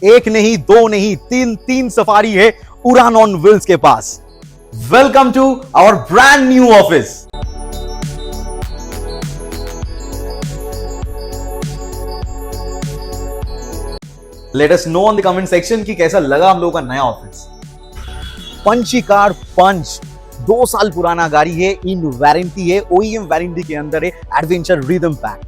एक नहीं, दो नहीं, तीन सफारी है उड़ान ऑन व्हील्स के पास। Welcome to our brand new office. Let us know on the comment section कि कैसा लगा हम लोगों का नया ऑफिस। पंची कार पंच 2 साल पुराना गाड़ी है, इन वारंटी है, ओईएम वारंटी के अंदर है, एडवेंचर रिदम पैक।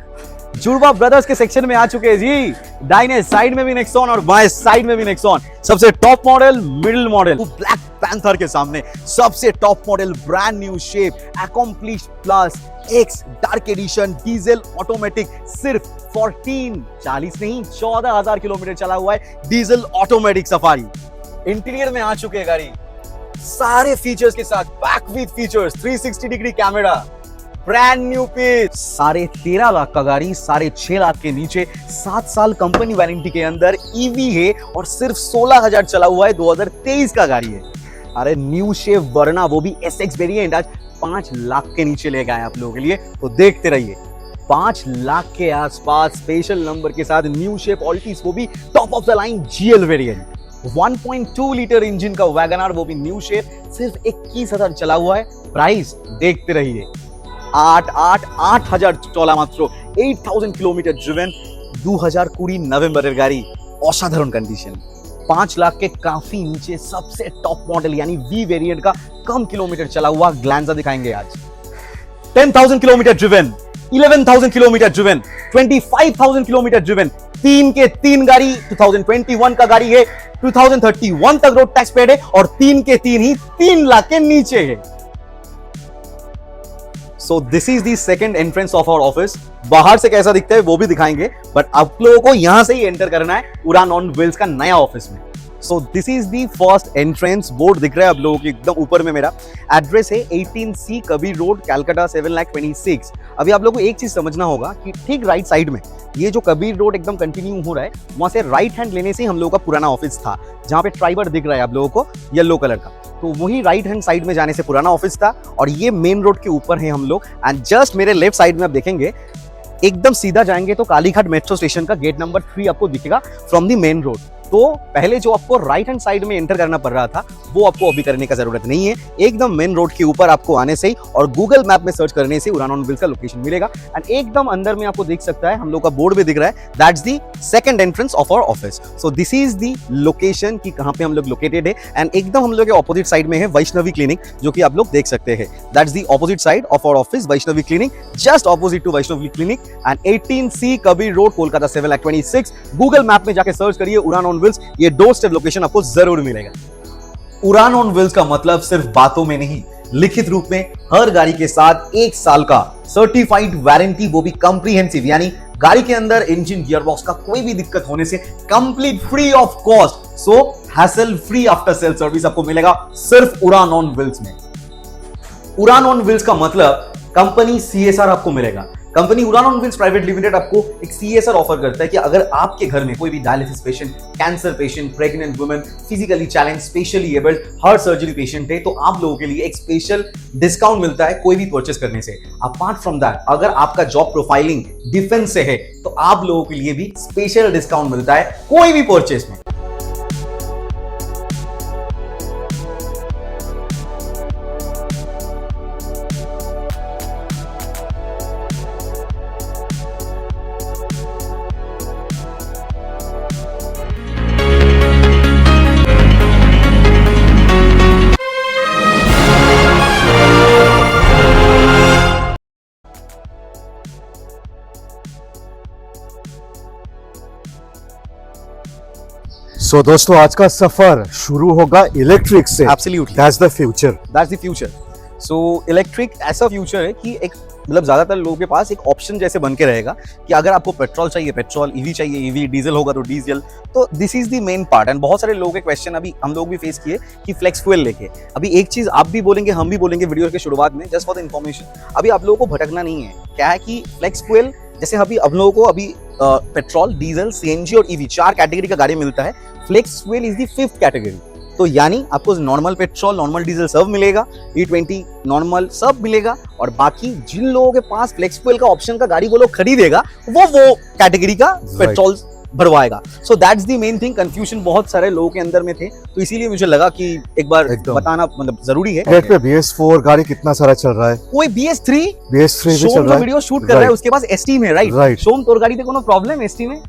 जुड़वा ब्रदर्स के सेक्शन में आ चुके हैं जी। दाहिने साइड में भी नेक्सॉन और बाएं साइड में भी नेक्सॉन। सबसे top model, middle model, black panther के सामने सबसे top model, brand new shape, accomplished plus X dark edition diesel automatic, सिर्फ 40 नहीं 14,000 किलोमीटर चला हुआ है डीजल ऑटोमेटिक सफारी। इंटीरियर में आ चुके हैं गाड़ी सारे फीचर्स के साथ, back with features, 360 degree camera, brand new pitch. 13.5 lakh का गाड़ी 6.5 लाख के नीचे, 7 साल कंपनी वारंटी के अंदर, ईवी है और सिर्फ 16,000 चला हुआ है, 2023 का गाड़ी है। अरे न्यू शेप वरना वो भी एसएक्स वेरिएंट आज 5 लाख के नीचे ले गए आप लोगों के लिए, तो देखते रहिए। 5 लाख के आसपास स्पेशल नंबर के साथ न्यू शेप ऑल्टिस, वो भी top of the line GL variant. 1.2 litre engine का वैगनआर, वो भी न्यू शेप, सिर्फ 21,000 चला हुआ है। प्राइस देखते रहिए, 8,000 चला मात्र, 8,000 किलोमीटर ड्रिवन, 2020 नवंबर गाड़ी, असाधारण कंडीशन। 5 लाख के काफी नीचे सबसे टॉप मॉडल यानी वी वेरिएंट का कम किलोमीटर चला हुआ ग्लैंजा दिखाएंगे आज। 10,000 kilometre driven, 11,000 kilometre driven, 25,000 kilometre driven, 3 के 3 गाड़ी 2021 का गाड़ी है, 2031 तक रोड टैक्स पेड है और 3 के 3 ही 3 लाख के नीचे है। So this is the second entrance of our office. बाहर से कैसा दिखता है वो भी दिखाएंगे, बट आप लोगों को यहां से ही एंटर करना है उड़ान ऑन व्हील्स का नया ऑफिस में। सो this is the first entrance. Board दिख रहा है आप लोगों को एकदम ऊपर में, मेरा एड्रेस है 18C कबीर रोड, कैलकाटा 7,26,000। अभी आप लोगों को एक चीज समझना होगा कि ठीक राइट साइड में ये जो कबीर रोड एकदम कंटिन्यू हो रहा है, वहां से राइट हैंड लेने से हम लोगों का पुराना ऑफिस था, जहां पे ट्राइबर दिख रहा है आप लोगों को येलो कलर का, तो वही राइट हैंड साइड में जाने से पुराना ऑफिस था और ये मेन रोड के ऊपर है हम लोग। एंड जस्ट मेरे लेफ्ट साइड में आप देखेंगे, एकदम सीधा जाएंगे तो कालीघाट मेट्रो स्टेशन का गेट नंबर 3 आपको दिखेगा फ्रॉम द मेन रोड। तो पहले जो आपको राइट हैंड साइड में एंटर करना पड़ रहा था, वो आपको अभी करने का जरूरत नहीं है। एकदम मेन रोड के ऊपर आपको आने से ही और गूगल मैप में सर्च करने से उड़ान ऑन व्हील्स का लोकेशन मिलेगा। एंड एकदम अंदर में आपको दिख सकता है, हम लोग का बोर्ड भी दिख रहा है, that's the second entrance of our office. So this is the location कि कहां पे हम लोग लोकेटेड है। एंड एकदम हम लोग के ऑपोजिट साइड में है वैष्णवी क्लिनिक, जो कि आप लोग देख सकते हैं। That's the opposite side of our office, Vaishnavi clinic, just opposite to Vaishnavi clinic. And 18C Kabir road, Kolkata 7,26,000। Google map में जाके सर्च करिए उड़ान ऑन व्हील्स, ये डोर स्टेप लोकेशन आपको जरूर मिलेगा। उड़ान ऑन व्हील्स का मतलब सिर्फ बातों में नहीं, लिखित रूप में हर गाड़ी के साथ 1 साल का सर्टिफाइड वारंटी, वो भी कंप्रीहेंसिव, यानी गाड़ी के अंदर इंजन गियरबॉक्स का कोई भी दिक्कत होने से complete free of cost, so hassle free after sale service आपको मिलेगा सिर्फ उड़ान ऑन व्हील्स में। उड़ान ऑन व्हील्स का मतलब कंपनी CSR आपको मिलेगा। कंपनी उड़ान ऑन व्हील्स प्राइवेट लिमिटेड आपको एक CSR ऑफर करता है कि अगर आपके घर में कोई भी dialysis patient, cancer patient, pregnant women, physically challenge, specially abled, heart surgery patient है, तो आप लोगों के लिए एक स्पेशल डिस्काउंट मिलता है कोई भी परचेस करने से। अपार्ट फ्रॉम दैट, अगर आपका जॉब प्रोफाइलिंग डिफेंस से है तो आप लोगों के लिए भी स्पेशल डिस्काउंट मिलता है कोई भी परचेस में। सो दोस्तों, आज का सफर शुरू होगा इलेक्ट्रिक से। Absolutely. That's the future. That's the future. So electric ऐसा फ्यूचर है कि एक मतलब ज्यादातर लोगों के पास एक ऑप्शन जैसे बन के रहेगा कि अगर आपको पेट्रोल चाहिए पेट्रोल, ईवी चाहिए ईवी, डीजल होगा तो डीजल। तो this is the main part. And बहुत सारे लोगों के क्वेश्चन अभी हम लोग भी फेस किए कि फ्लेक्स फ्यूल लेके। अभी एक चीज आप भी बोलेंगे, हम भी बोलेंगे वीडियो के शुरुआत में, जस्ट फॉर द इन्फॉर्मेशन, अभी आप लोगों को भटकना नहीं है। क्या है कि फ्लेक्स फ्यूल जैसे अभी हम लोगों को अभी पेट्रोल, डीजल, सीएनजी और ईवी 4 कैटेगरी का गाड़ी मिलता है। Flex fuel is the 5th category. तो यानी आपको नॉर्मल पेट्रोल, नॉर्मल डीजल सब मिलेगा, E20 नॉर्मल सब मिलेगा, और बाकी जिन लोगों के पास फ्लेक्स फ्यूल का ऑप्शन का गाड़ी वो लोग खरीदेगा वो कैटेगरी का पेट्रोल भरवाएगा। So that's the main thing. Confusion बहुत सारे लोगों के अंदर में थे, तो इसीलिए मुझे लगा कि एक बार एकदम। बताना मतलब जरूरी है। गेट पे BS4 गाड़ी कितना सारा चल रहा है, कोई BS3 BS3 भी चल शोम रहा का है। वीडियो शूट कर रहा है, उसके पास ST में, राइट? Right. शोम तोर गाड़ी তে কোনো প্রবলেম ST में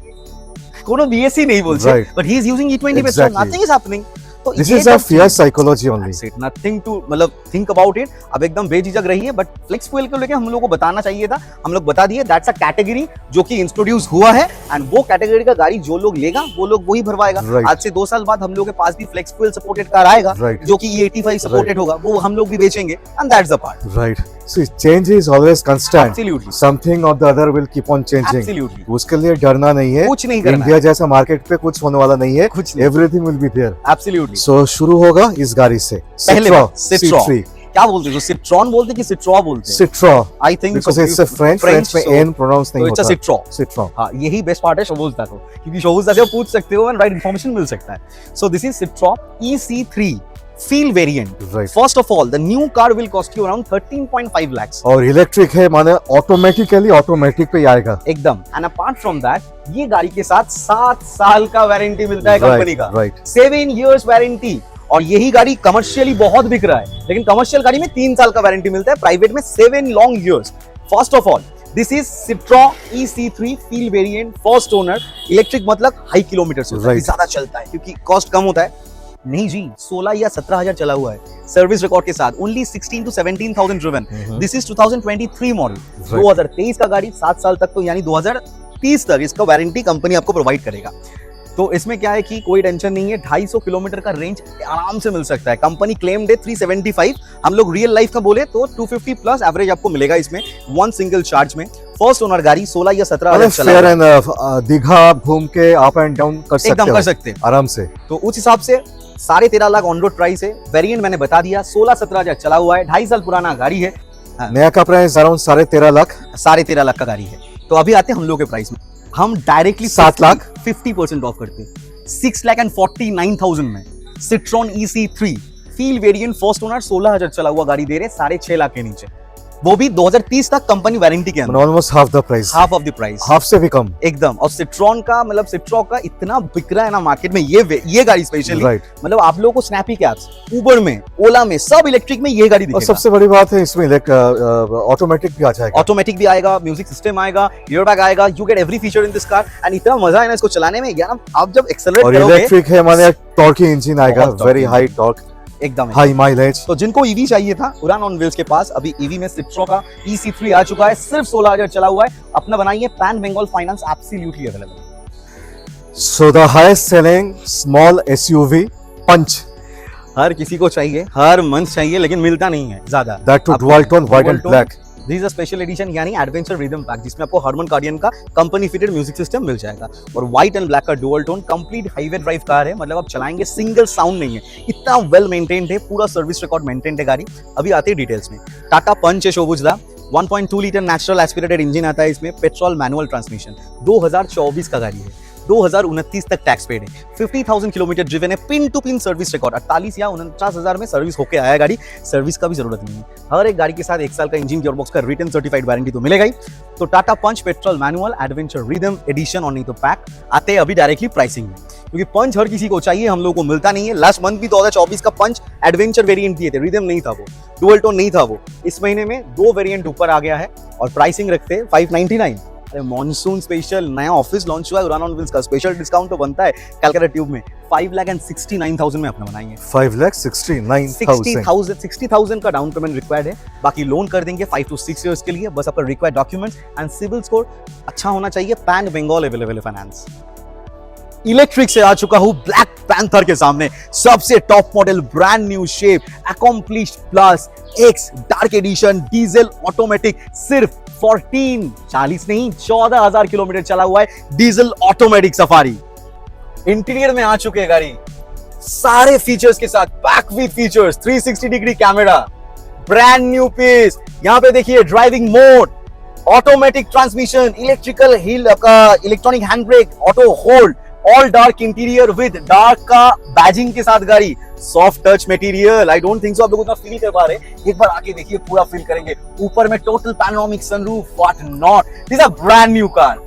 কোনো BS नहीं बोलছে, Right. but he is using E20 petrol, Exactly. nothing is happening. तो This ये is a सब fear psychology only. That's it. Nothing to मतलब think about it. अब एकदम बेझिझक रहिए, बट फ्लेक्स फ्यूल को लेके हम लोगों को बताना चाहिए था, हम लोग बता दिए। दैट्स अ कैटेगरी जो कि इंट्रोड्यूस हुआ है, एंड वो कैटेगरी का गाड़ी जो लोग लेगा वो लोग वही भरवाएगा। Right. आज से 2 साल बाद हम लोग के पास भी फ्लेक्स फ्यूल सपोर्टेड कार आएगा, Right. जो कि E85 सपोर्टेड होगा, वो हम लोग भी बेचेंगे, and that's the part. Right. See, change is always constant. Absolutely. Something or the other will keep on changing. Absolutely. उसके लिए डरना नहीं है। कुछ नहीं करना इंडिया जैसा मार्केट पे कुछ होने वाला नहीं है। कुछ नहीं। Everything will be there. Absolutely. So शुरू होगा इस गाड़ी से। पहले Citroën, Citroën। C3, क्या बोलते हैं? सिट्रॉन बोलते हैं कि सिट्रॉ बोलते हैं? Citroën. I think Because it's a French में N pronounce नहीं तो इट्स अ होता। सिट्रॉ। Citroën. हाँ, यही बेस्ट पार्ट है शोबुज़दा को, क्योंकि शोबुज़दा से आप पूछ सकते हो एंड राइट इन्फॉर्मेशन मिल सकता है। So this is Citroen EC3 feel variant. Right. First of all the new car will cost you around 13.5 lakhs और इलेक्ट्रिक है, माने ऑटोमेटिक पे ही आएगा। एकदम। एंड अपार्ट फ्रॉम दैट ये गाड़ी के साथ 7 साल का वारंटी मिलता है कंपनी का। Right. 7 years warranty. और यही गाड़ी कमर्शियली बहुत बिक रहा है, लेकिन कमर्शियल गाड़ी में 3 साल का वारंटी मिलता है, प्राइवेट में 7 long years। First of all this is Citroën EC3 feel variant, first owner. Electric मतलब हाई किलोमीटर से Right. ज्यादा चलता है, क्योंकि कॉस्ट कम होता है। नहीं जी, 16 या 17,000 चला हुआ है सर्विस रिकॉर्ड के साथ, only 16 to 17,000 driven. This is 2023 model, 2023 का गाड़ी, 7 साल तक, तो यानी 2030 तक इसका वारंटी कंपनी आपको प्रोवाइड करेगा। तो इसमें क्या है कि कोई टेंशन नहीं है, 250 किलोमीटर का रेंज आराम से मिल सकता है। कंपनी क्लेम्ड है 375, हम लोग रियल लाइफ का बोले तो 250 प्लस एवरेज आपको मिलेगा इसमें, वन सिंगल चार्ज में। फर्स्ट ओनर गाड़ी 16 या 17,000 चला फेयर हुआ है। एंड दीघा घूम के अप एंड डाउन कर सकते एकदम हो कर सकते हैं आराम से। तो उस हिसाब से 13.5 लाख ऑन रोड प्राइस है। वेरिएंट मैंने बता दिया, 16-17,000 चला हुआ है, 2.5 साल पुराना गाड़ी है, नया का प्राइस अराउंड 13.5 लाख। 13.5 लाख का गाड़ी है। तो अभी आते हैं हम लोग के प्राइस में, हम डायरेक्टली 7 लाख 50% ऑफ करते हैं, 6,49,000 में Citroën EC3 feel variant first owner 16,000 चला हुआ गाड़ी दे रहे 6.5 लाख के नीचे, वो भी 2030 तक कंपनी वारंटी के अंदर, almost half the price, half of the price, half से भी कम एकदम। और Citroën का मतलब Citroën का इतना बिक रहा है ना मार्केट में, ये गाड़ी स्पेशली, राइट। मतलब आप लोगों को स्नैपी कैब्स, उबर में, ओला में, सब इलेक्ट्रिक में ये गाड़ी और दिखेगा। सबसे बड़ी बात है इसमें ऑटोमेटिक भी आ जाएगा, ऑटोमेटिक भी आएगा, म्यूजिक सिस्टम आएगा, एयरबैग आएगा, you get every feature in this car. And इतना मजा है ना इसको चलाने में यार, आप जब एक्सेलरेट और करोगे इलेक्ट्रिक है माने टॉर्की इंजन आएगा, बहुत वेरी torque हाई टॉर्क, एकदम। High mileage. तो जिनको ईवी चाहिए था, उड़ान ऑन व्हील्स के पास अभी ईवी में Citroën का EC3 आ चुका है, सिर्फ 16,000 चला हुआ है। अपना बनाइए, pan Bengal finance absolutely available. So the highest selling small SUV Punch, हर किसी को चाहिए, हर मंथ चाहिए, लेकिन मिलता नहीं है ज्यादा। That too dual tone white and black. This is a special edition यानी एडवेंचर रिदम पैक, जिसमें आपको हरमन कार्डियन का कंपनी फिटेड म्यूजिक सिस्टम मिल जाएगा, और व्हाइट एंड ब्लैक का dual tone complete highway drive car है, मतलब आप चलाएंगे सिंगल साउंड नहीं है, इतना वेल मेंटेन्ड है, पूरा सर्विस रिकॉर्ड मेंटेन्ड है गाड़ी। अभी आते हैं डिटेल्स में। टाटा पंच है शोबुज़दा, 1.2 लीटर नेचुरल एस्पिरेटेड इंजन आता है इसमें, पेट्रोल मैनुअल ट्रांसमिशन, 2024 का गाड़ी है, 2029 तक टैक्स पेड है, 50,000 किलोमीटर ड्रिवन है, pin to pin service record, 48 या 49,000 में सर्विस होके आया गाड़ी, सर्विस का भी जरूरत नहीं है। हर एक गाड़ी के साथ 1 साल का इंजन गियरबॉक्स का रिटन सर्टिफाइड वारंटी तो मिलेगा ही। तो Tata punch petrol manual adventure rhythm edition और नहीं तो पैक। आते हैं अभी डायरेक्टली प्राइसिंग में, क्योंकि पंच हर किसी को चाहिए, हम लोगों को मिलता नहीं है। लास्ट मंथ भी 2024 का पंच एडवेंचर वेरिएंट दिए थे, रिदम नहीं था वो, डुअल टोन नहीं था वो। इस महीने में 2 वेरिएंट ऊपर आ गया है और प्राइसिंग रखते हैं 599। मॉनसून स्पेशल नया ऑफिस लॉन्च हुआ है उड़ान ऑन व्हील्स का, स्पेशल डिस्काउंट तो बनता है कैलकाटा ट्यूब में, 5,69,000 में अपना बनाएंगे। 5,69,000 60,000 का डाउन पेमेंट रिक्वायर्ड है, बाकी लोन कर देंगे 5 to 6 इयर्स के लिए। बस आपका required documents and civil score अच्छा होना चाहिए। Pan Bengal available finance. Electric से आ चुका हूं ब्लैक पैंथर के सामने, सबसे top model, brand new shape, accomplished plus X dark edition, diesel automatic, सिर्फ 40 नहीं 14,000 किलोमीटर चला हुआ है, डीजल ऑटोमेटिक सफारी। इंटीरियर में आ चुके हैं गाड़ी सारे फीचर्स के साथ, back wheel features, 360 degree camera, brand new piece. यहाँ पे देखिए driving mode, automatic transmission, electrical hill का electronic hand brake, auto hold, all dark interior with dark का बैजिंग के साथ गाड़ी, soft touch material. I don't think so आप लोग उतना फील कर पा रहे, एक बार आके देखिए पूरा फील करेंगे। ऊपर में total panoramic sunroof, what not, this a brand new car.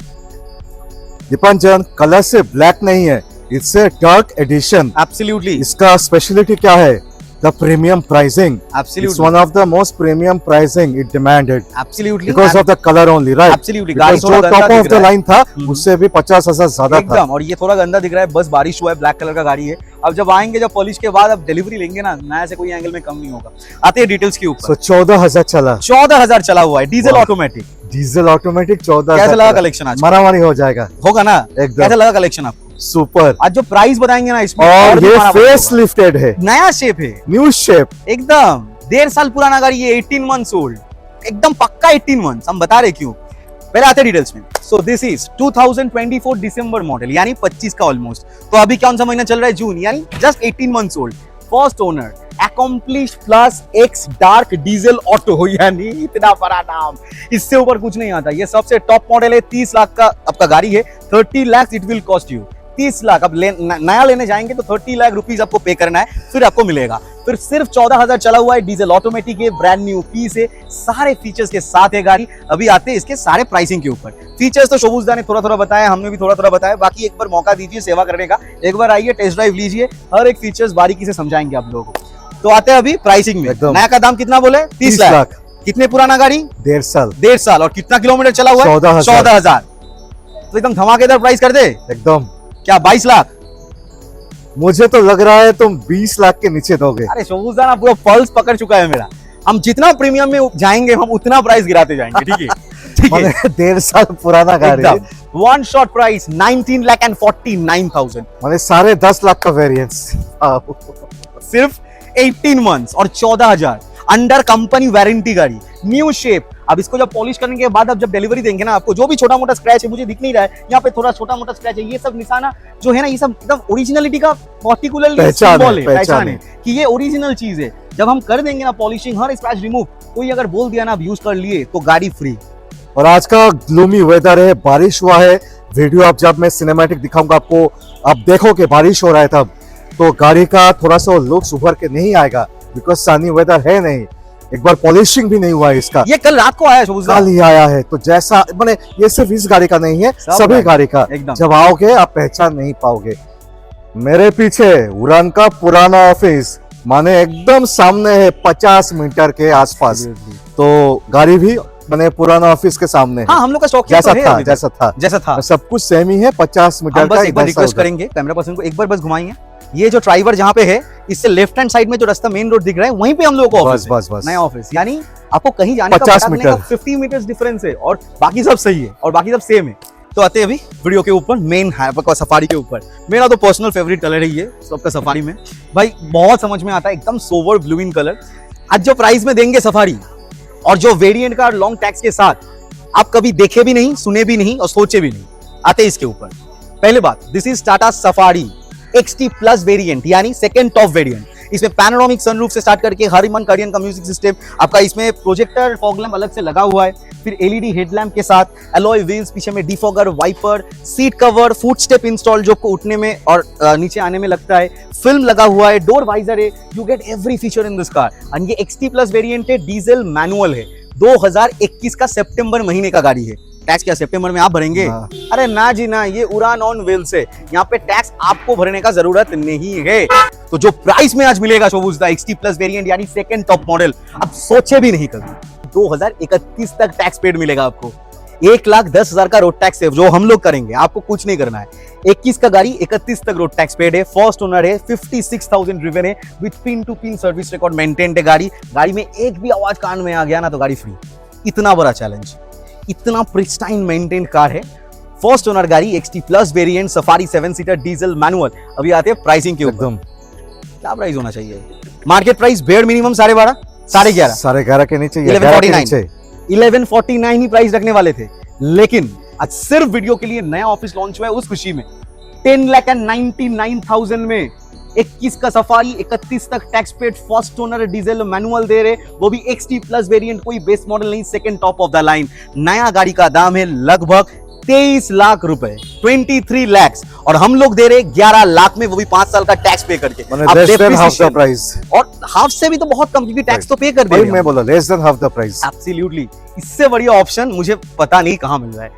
Dipanjan colour से ब्लैक नहीं है, it's a dark edition. Absolutely, इसका स्पेशलिटी क्या है? The premium pricing. It's absolutely, one of the most premium pricing it demanded absolutely, because of the colour only, right? Absolutely. गाड़ी जो थोड़ा top गंदा ऑफ दिख द रहा है लाइन था उससे भी 50,000 ज्यादा था। एकदम, और ये थोड़ा गंदा दिख रहा है, बस बारिश हुआ है, ब्लैक कलर का गाड़ी है। अब जब आएंगे, जब पॉलिश के बाद अब डिलीवरी लेंगे ना, नया से कोई एंगल में कम नहीं होगा। आते हैं डिटेल्स के ऊपर। 14,000 चला, 14,000 चला हुआ है, डीजल वाह। ऑटोमेटिक। Diesel automatic 14,000। कैसा लगा कलेक्शन आज? मारामारी हो जाएगा होगा ना? एकदम। कैसा लगा कलेक्शन आपको? सुपर। आज जो प्राइस बताएंगे ना इसमें, और भी ये मारामारी फेस होगा। लिफ्टेड है, नया शेप है न्यू शेप। एकदम। 1.5 साल पुराना गाड़ी है, 18 मंथ्स ओल्ड, एकदम पक्का 18 मंथ्स। हम बता रहे क्यों, पहले आते डिटेल्स में। सो दिस इज 2024 दिसंबर मॉडल, यानी 25 का ऑलमोस्ट। तो अभी कौन सा महीना चल रहा है? जून, यानी just 18 months old. First owner, accomplished plus X dark diesel auto, यानी इतना बड़ा नाम, इससे ऊपर कुछ नहीं आता। ये सबसे टॉप मॉडल है, 30 लाख का आपका गाड़ी है। 30 lakh it will cost you, 30 lakh. अब नया लेने जाएंगे तो 30 लाख रुपीज आपको पे करना है, फिर आपको मिलेगा। फिर सिर्फ 14,000 चला हुआ है, डीजल ऑटोमेटिक है, ब्रांड न्यू पीस है, सारे फीचर्स के साथ है गाड़ी। अभी आते हैं इसके सारे प्राइसिंग के ऊपर। फीचर्स तो शोभूजदा ने थोड़ा थोड़ा बताया, हमने भी थोड़ा थोड़ा बताया। बाकी एक बार मौका दीजिए सेवा करने का, एक बार आइए, टेस्ट ड्राइव लीजिए, हर एक फीचर्स बारीकी से समझाएंगे आप लोगों को। तो आते हैं अभी प्राइसिंग में। एकदम। नया का दाम कितना बोले? 30 लाख। कितने पुराना गाड़ी? 1.5 साल। 1.5 साल। और कितना किलोमीटर चला हुआ है? 14,000। तो एकदम धमाकेदार प्राइस कर दे। एकदम। क्या 22 लाख? मुझे तो लग रहा है तुम 20 लाख के नीचे दोगे। अरे शोभूजदा ना पूरा पल्स पकड़ चुका है मेरा। हम जितना प्रीमियम में जाएंगे, हम उतना प्राइस गिराते जाएंगे, ठीक है? ठीक है, 1.5 साल पुराना गाड़ी, एकदम। वन शॉट प्राइस 19,49,000, माने 10.5 लाख का वेरिएंस। सिर्फ 18 मंथ्स और 14,000 अंडर कंपनी वारंटी गाड़ी, न्यू शेप। अब इसको जब पॉलिश करने के बाद, अब जब डिलीवरी देंगे ना आपको, जो भी छोटा मोटा स्क्रैच है, मुझे दिख नहीं रहा है यहाँ पे, थोड़ा छोटा मोटा स्क्रैच है, ये सब निशाना जो है ना, ये सब एकदम ओरिजिनलिटी का पर्टिकुलरली पहचान सिंबल है, है पहचान है कि ये ओरिजिनल चीज है। जब हम कर देंगे ना पॉलिशिंग, हर स्क्रैच रिमूव, कोई अगर बोल दिया ना आप यूज कर लिए, तो गाड़ी फ्री। और आज का ग्लूमी वेदर है, बारिश हुआ है। वीडियो आप जब मैं सिनेमैटिक दिखाऊंगा आपको, आप देखोगे बारिश हो रहा है तब, तो गाड़ी का थोड़ा सा लुक्स उभर के नहीं आएगा, बिकॉज सनी वेदर है नहीं। एक बार पॉलिशिंग भी नहीं हुआ है इसका, ये कल रात को आया शोभूजदा। कल ही आया है। तो जैसा माने, ये सिर्फ इस गाड़ी का नहीं है, सभी गाड़ी का। एकदम। जब आओगे आप पहचान नहीं पाओगे। मेरे पीछे उड़ान का पुराना ऑफिस, माने एकदम सामने है, 50 मीटर के आसपास। तो गाड़ी भी माने पुराना ऑफिस के सामने है। हाँ, हम लोग का शौक जैसा तो है था अभी तक। जैसा था सब कुछ सेम ही है, 50 मीटर हम बस का। एक बार रिक्वेस्ट करेंगे कैमरा पर्सन को, एक बार बस घुमाइए। ये जो ड्राइवर जहाँ पे है, इससे लेफ्ट हैंड साइड में जो रास्ता मेन रोड दिख रहा है, वहीं पे हम लोगों को ऑफिस है। बस नया ऑफिस, यानी आपको कहीं जाने का 50 भटकने मीटर। का 50 मीटर डिफरेंस है, और बाकी सब सही है, और बाकी सब सेम है। तो आते हैं अभी वीडियो के ऊपर, मेन है सफारी के ऊपर। मेरा तो पर्सनल फेवरेट कलर है ये सबका सफारी में, भाई बहुत समझ में आता है, एकदम सोवर ब्लू इन कलर। आज जो प्राइस में देंगे सफारी, और जो वेरिएंट का लॉन्ग टैक्स के साथ, आप कभी देखे भी नहीं, सुने भी नहीं, और सोचे भी नहीं। आते हैं इसके ऊपर। पहले बात, this is Tata safari XT plus variant, यानी सेकंड टॉप वेरिएंट। इसमें पैनोरामिक सनरूफ से स्टार्ट करके हरिमन करियन का म्यूजिक सिस्टम, आपका इसमें प्रोजेक्टर फॉग लैम्प अलग से लगा हुआ है, फिर LED हेडलैम्प के साथ, अलॉय व्हील्स, पीछे में defogger, wiper, seat cover, foot step install जो को उठने में और नीचे आने में लगता है, फिल्म लगा हुआ है, डोर वाइजर है। You get every feature in this car. And ये XT प्लस वेरिएंट है, डीजल मैनुअल है, 2021 का सितंबर महीने का गाड़ी है। टैक्स क्या सितंबर में आप भरेंगे? अरे ना जी ना, ये उड़ान ऑन व्हील्स है, यहाँ पे टैक्स आपको भरने का जरूरत नहीं है। तो जो प्राइस में आज मिलेगा शोभूजदा XT प्लस वेरिएंट, यानी सेकंड टॉप मॉडल, आप सोचे भी नहीं कभी। 2031 तक टैक्स पेड मिलेगा आपको। 1,10,000 का रोड टैक्स है जो हम लोग करेंगे, आपको कुछ नहीं करना है। 21 का गाड़ी 31 तक रोड टैक्स पेड है, फर्स्ट ओनर है, 56,000 ड्रिवन है, with pin to pin service record maintained है। गाड़ी में एक भी आवाज कान में आ गया ना तो गाड़ी फ्री। इतना बड़ा चैलेंज, इतना प्रिस्टाइन मेंटेन्ड कार है। फर्स्ट ओनर गाड़ी XT plus variant, safari 7 seater diesel manual. अभी आते हैं प्राइसिंग के ऊपर। क्या प्राइस होना चाहिए? मार्केट प्राइस बेयर मिनिमम 12.5, 11.5, 11.5 के नीचे, 1149 ही प्राइस रखने वाले थे, लेकिन आज सिर्फ वीडियो के लिए नया ऑफिस लॉन्च हुआ है, उस खुशी में 10,99,000 में 21 का सफारी, 31 तक tax paid, first owner diesel manual दे रहे, वो भी XT प्लस वेरिएंट, कोई बेस मॉडल नहीं, second top of the line. नया गाड़ी का दाम है लगभग 23 लाख रुपए, 23 lakhs, और हम लोग दे रहे 11 लाख में, वो भी 5 साल का टैक्स पे करके। हाफ द प्राइस, और हाफ से भी तो बहुत कम, क्योंकि टैक्स तो पे कर देंगे। मैं बोला less than half the price. Absolutely, इससे बढ़िया ऑप्शन मुझे पता नहीं कहां मिल रहा है।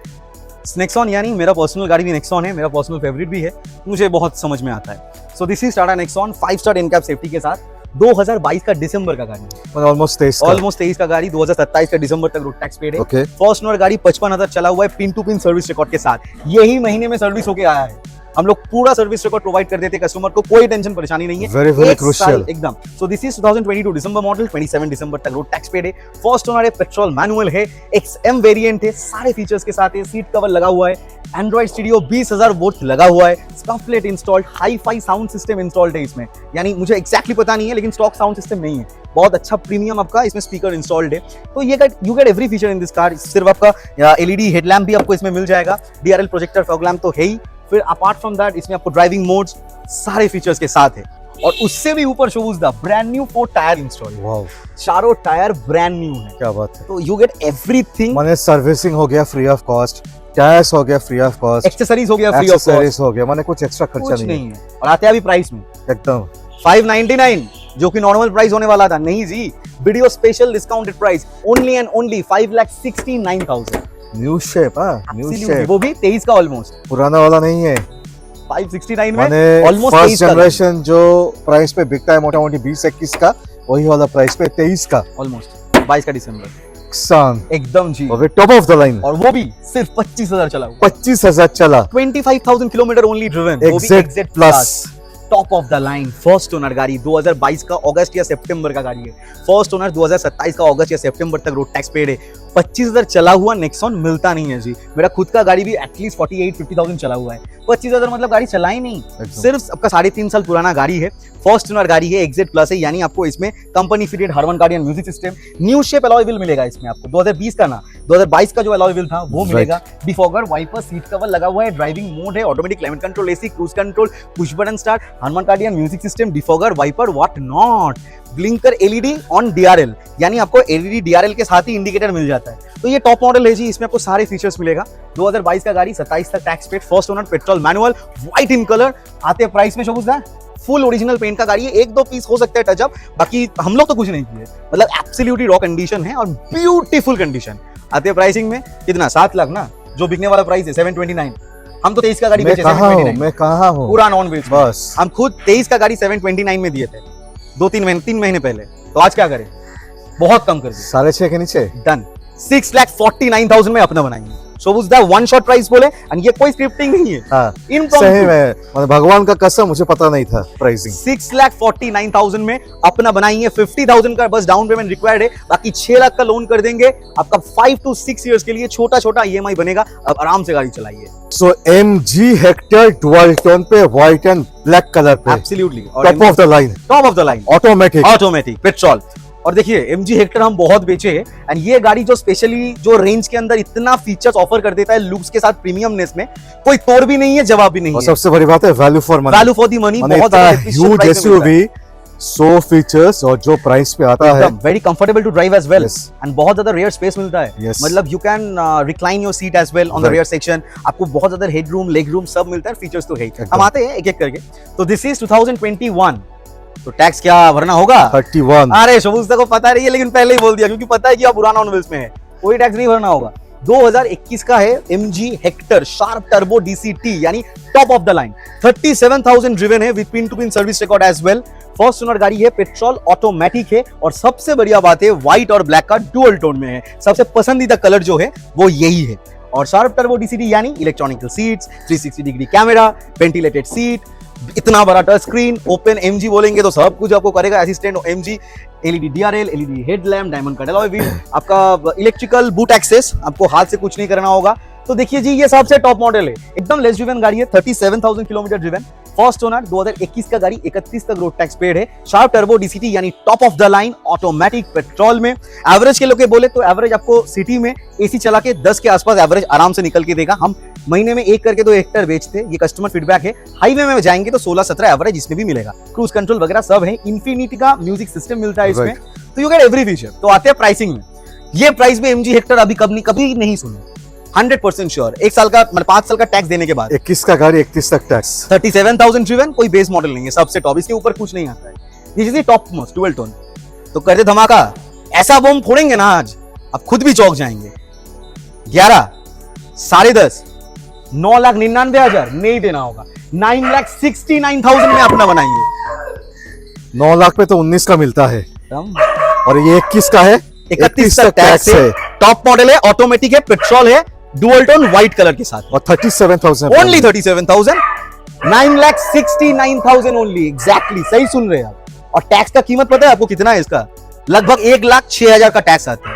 नेक्सॉन यानी मेरा पर्सनल गाड़ी भी नेक्सॉन है, मेरा पर्सनल फेवरेट भी है, मुझे बहुत समझ में आता है। So this is Tata Nexon 5 star NCAP safety के साथ 2022 का दिसंबर का गाड़ी है, ऑलमोस्ट 23 का गाड़ी 2027 का दिसंबर तक रोड टैक्स पेड है। ओके फर्स्ट ओनर गाड़ी 55,000 चला हुआ है, pin to pin service record के साथ, यही महीने में सर्विस होके आया है। हम लोग पूरा सर्विस रिकॉर्ड प्रोवाइड कर देते हैं कस्टमर को, कोई टेंशन परेशानी नहीं है। वेरी वेरी क्रूशियल एकदम। सो दिस इज 2022 दिसंबर मॉडल, 27 दिसंबर तक रोड टैक्स पेड है। फर्स्ट ओनर है, पेट्रोल मैनुअल है, XM वेरिएंट है, सारे फीचर्स के साथ है। सीट कवर लगा हुआ है, एंड्रॉइड स्टूडियो 20,000 वोल्ट लगा हुआ है, scuff plate installed, hi fi sound system installed है इसमें, यानी मुझे एक्जैक्टली पता नहीं है लेकिन स्टॉक साउंड सिस्टम नहीं है, बहुत अच्छा प्रीमियम आपका इसमें स्पीकर इंस्टॉल्ड है। तो ये you get every feature in this car. सिर्फ आपका LED हेडलैम्प भी आपको इसमें मिल जाएगा, DRL प्रोजेक्टर फॉग लैम्प तो है ही, फिर अपार्ट फ्रॉम दैट इसमें आपको ड्राइविंग मोड्स सारे फीचर्स के साथ है। और उससे भी ऊपर शोबूज दा brand new 4 tyre install, wow चारों टायर ब्रांड न्यू है। क्या बात है। तो यू गेट एवरीथिंग, माने सर्विसिंग हो गया फ्री ऑफ कॉस्ट, टायर्स हो गया फ्री ऑफ कॉस्ट, एक्सेसरीज हो गया फ्री ऑफ कॉस्ट, एक्सेसरीज हो गया, माने कुछ एक्स्ट्रा खर्चा कुछ नहीं है। और आते हैं अभी प्राइस में एकदम 599 जो कि नॉर्मल प्राइस होने वाला था, नहीं जी, video special discounted price only and only 5,69,000। New shape, new shape, वो भी 23 का ऑलमोस्ट, पुराना वाला नहीं है। 569 में माने ऑलमोस्ट फर्स्ट जनरेशन जो प्राइस पे बिकता है मोटा मोटी 20-21 का, वही वाला प्राइस पे 23 का ऑलमोस्ट 22 का दिसंबर सन एकदम जी, और टॉप ऑफ द लाइन, और वो भी सिर्फ 25,000 चला हुआ, 25,000 चला, 25,000 किलोमीटर ओनली ड्रिवन, वो भी XZ plus, top of the line first owner गाड़ी, 2022 का अगस्त या सितंबर का गाड़ी है। फर्स्ट ओनर 2027 का अगस्त या सितंबर तक रोड टैक्स पेड है। 25,000 चला हुआ नेक्सॉन मिलता नहीं है जी। मेरा खुद का गाड़ी भी एटलीस्ट 48-50,000 चला हुआ है। 25,000 मतलब गाड़ी चला ही नहीं, सिर्फ आपका 3.5 साल पुराना गाड़ी है, फर्स्ट ओनर गाड़ी है, XZ प्लस है, यानी आपको इसमें company fitted Harman Kardon music system, new shape alloy wheel मिलेगा इसमें आपको, 2020 का ना 2022 का जो अलॉय व्हील था वो मिलेगा। डिफॉगर, वाइपर, सीट कवर लगा हुआ है, ड्राइविंग मोड है, automatic climate control, AC, cruise control, push button start, Harman Kardon music system, defogger, wiper, what not, blinker LED on DRL, यानी आपको LED DRL के साथ ही इंडिकेटर मिल जाता है। तो ये टॉप मॉडल है जी, इसमें आपको सारे फीचर्स मिलेगा। 2022 का गाड़ी, 27 तक tax paid, first owner, petrol manual, white in colour. आते हैं प्राइस में शोबूज दा, फुल ओरिजिनल पेंट का गाड़ी है, 1-2 पीस हो सकता है टचअप, बाकी हम लोग तो कुछ नहीं किए, मतलब एब्सोल्युटली रॉ कंडीशन है और ब्यूटीफुल कंडीशन। आते हैं प्राइसिंग में, कितना 7 लाख ना, जो बिकने वाला प्राइस है 729, हम तो 23 का गाड़ी बेचे 729, मैं कहाँ हूँ पूरा नॉन वेज, बस हम खुद 23 का गाड़ी 729 में दिए थे 3 महीने पहले। तो आज क्या करें, बहुत कम कर दिया, 6.5 के नीचे डन, 6,49,000 में अपना बनाएंगे। शोबूज दा वन शॉट प्राइस बोले, एंड ये कोई स्क्रिप्टिंग नहीं है, हाँ Impromptu। सही में, मतलब भगवान का कसम मुझे पता नहीं था प्राइसिंग। 6,49,000 में अपना बनाएंगे, 50,000 का बस डाउन पेमेंट रिक्वायर्ड है, बाकी 6 लाख का लोन कर देंगे आपका 5 to 6 इयर्स के लिए, छोटा छोटा EMI बनेगा, अब आराम से गाड़ी चलाइए। सो MG हेक्टर डुअल टोन पे व्हाइट एंड ब्लैक कलर पे, absolutely top of the line, automatic petrol. और देखिए MG हेक्टर हम बहुत बेचे हैं, एंड ये गाड़ी जो स्पेशली जो रेंज के अंदर इतना फीचर्स ऑफर कर देता है लुक्स के साथ, प्रीमियमनेस में कोई तोड़ भी नहीं है, जवाब भी नहीं और है। सबसे बड़ी बात है value for money, value for the money, बहुत ह्यूज SUV, 100 फीचर्स और जो प्राइस पे आता है, very comfortable to drive as well, Yes. And बहुत ज्यादा रेयर स्पेस मिलता है, Yes. मतलब you can recline your seat as well on the Right. Rear section, आपको बहुत ज्यादा हेड रूम, लेग रूम सब मिलता है, फीचर्स तो है ही। एकदम। हम आते हैं एक एक करके। तो दिस इज 2021, तो टैक्स क्या भरना होगा? 31, अरे शोबूज को पता नहीं है, लेकिन पहले ही बोल दिया क्योंकि पता है कि आप पुराना ऑन व्हील्स में है, कोई टैक्स नहीं भरना होगा। 2021 का है MG Hector sharp turbo DCT, यानी top of the line, 37,000 driven है, with pin to pin service record as well. First owner गाड़ी है, पेट्रोल ऑटोमेटिक है, और सबसे बढ़िया बात है व्हाइट और ब्लैक का डुअल टोन में है, सबसे पसंदीदा कलर जो है वो यही है। और शार्प टर्बो DCT यानी electronical seats, 360 degree camera, ventilated seat, इतना बड़ा टच स्क्रीन, ओपन MG बोलेंगे तो सब कुछ आपको करेगा assistant MG, LED DRL, LED headlamp, diamond cut alloy wheel, आपका इलेक्ट्रिकल बूट एक्सेस, आपको हाथ से कुछ नहीं करना होगा। तो देखिए जी, ये सबसे टॉप मॉडल है, एकदम लेस ड्रिवन गाड़ी है, 37,000 किलोमीटर ड्रिवन, फर्स्ट ओनर, 2021 का गाड़ी, 31 तक रोड टैक्स पेड है, शार्प टर्बो DCT यानी top of the line, automatic, petrol में। एवरेज के लोग बोले तो एवरेज आपको सिटी में AC चला के 10 के आसपास एवरेज आराम से निकल के देगा। हम महीने में 1 करके 2 हेक्टर बेचते, ये कस्टमर फीडबैक है। हाईवे में जाएंगे तो 16-17 एवरेज इसमें भी मिलेगा, क्रूज कंट्रोल वगैरह सब है, इन्फिनिटी का म्यूजिक सिस्टम मिलता है इसमें, तो यू गेट एवरी फीचर। तो आते हैं प्राइसिंग में, ये प्राइस में MG हेक्टर अभी कभी नहीं सुना, 100% श्योर, 1 साल का मतलब 5 साल का टैक्स देने के बाद 21 का गाड़ी 31 तक टैक्स, 37,000 ड्रिवन, कोई बेस मॉडल नहीं है, सबसे टॉप, इसके ऊपर कुछ नहीं आता है, this is top most dual tone. तो कर दे धमाका, ऐसा बम फोड़ेंगे ना आज आप खुद भी चौंक जाएंगे। 11, 10:30, 9,99,000 नहीं देना होगा, 9,69,000 में अपना बनाएंगे। 9 लाख पे तो 19 का मिलता है और ये 21 का है, 31 तक टैक्स है। टॉप मॉडल है, ऑटोमेटिक है, पेट्रोल है, डुअल टोन व्हाइट कलर के साथ और 37,000 ओनली 37,000, 9,69,000 ओनली। एग्जैक्टली सही सुन रहे हैं आप। और टैक्स का कीमत पता है आपको कितना है इसका? लगभग 1,06,000 का टैक्स आता है।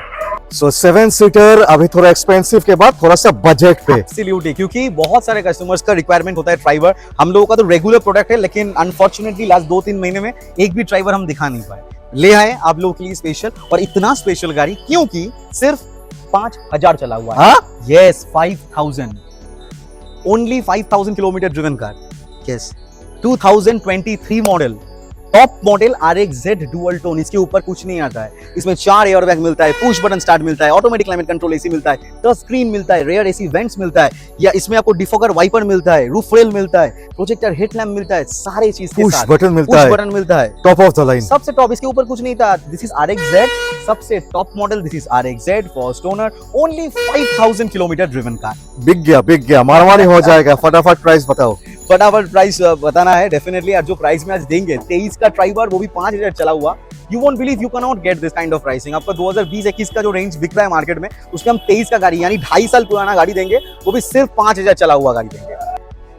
सो 7 सीटर अभी थोड़ा एक्सपेंसिव के बाद थोड़ा सा बजट पे। एब्सोल्युटली, क्योंकि बहुत सारे कस्टमर्स का रिक्वायरमेंट होता है ड्राइवर। हम लोगों का तो रेगुलर प्रोडक्ट है, लेकिन अनफॉर्चुनेटली लास्ट 2-3 महीने में एक भी ड्राइवर हम दिखा नहीं पाए। ले आए आप लोगों के लिए स्पेशल, और इतना स्पेशल गाड़ी क्योंकि सिर्फ 5,000 चला हुआ है। Yes, 5,000 only, 5,000 kilometre driven car. Yes, 2023 model, top model RXZ dual tone. इसके ऊपर कुछ नहीं आता है। इसमें 4 एयर बैग मिलता है, पुश बटन स्टार्ट मिलता है, ऑटोमेटिक क्लाइमेट कंट्रोल AC मिलता है, टच स्क्रीन मिलता है, रेयर AC वेंट्स मिलता है, या इसमें आपको डिफॉगर वाइपर मिलता है, रूफ रेल मिलता है, प्रोजेक्टर हेडलैम्प मिलता है, सारे चीज के साथ। पुश बटन मिलता है, टॉप ऑफ द लाइन, सबसे टॉप। इसके ऊपर कुछ नहीं था। दिस इज RXZ, सबसे top model. This is RXZ first owner, only 5,000 kilometre driven car. बिक गया, मारामारी हो जाएगा। फटाफट प्राइस बताओ। फटाफट प्राइस बताना है डेफिनेटली। आज जो प्राइस में आज देंगे, 23 का ड्राइवर, वो भी 5,000 चला हुआ। You won't believe, you can not get this kind of pricing. आपका 2020-21 का जो रेंज बिक रहा है मार्केट में, उसके हम 23 का गाड़ी यानी 2.5 साल पुराना गाड़ी देंगे, वो भी सिर्फ 5,000 चला हुआ गाड़ी देंगे।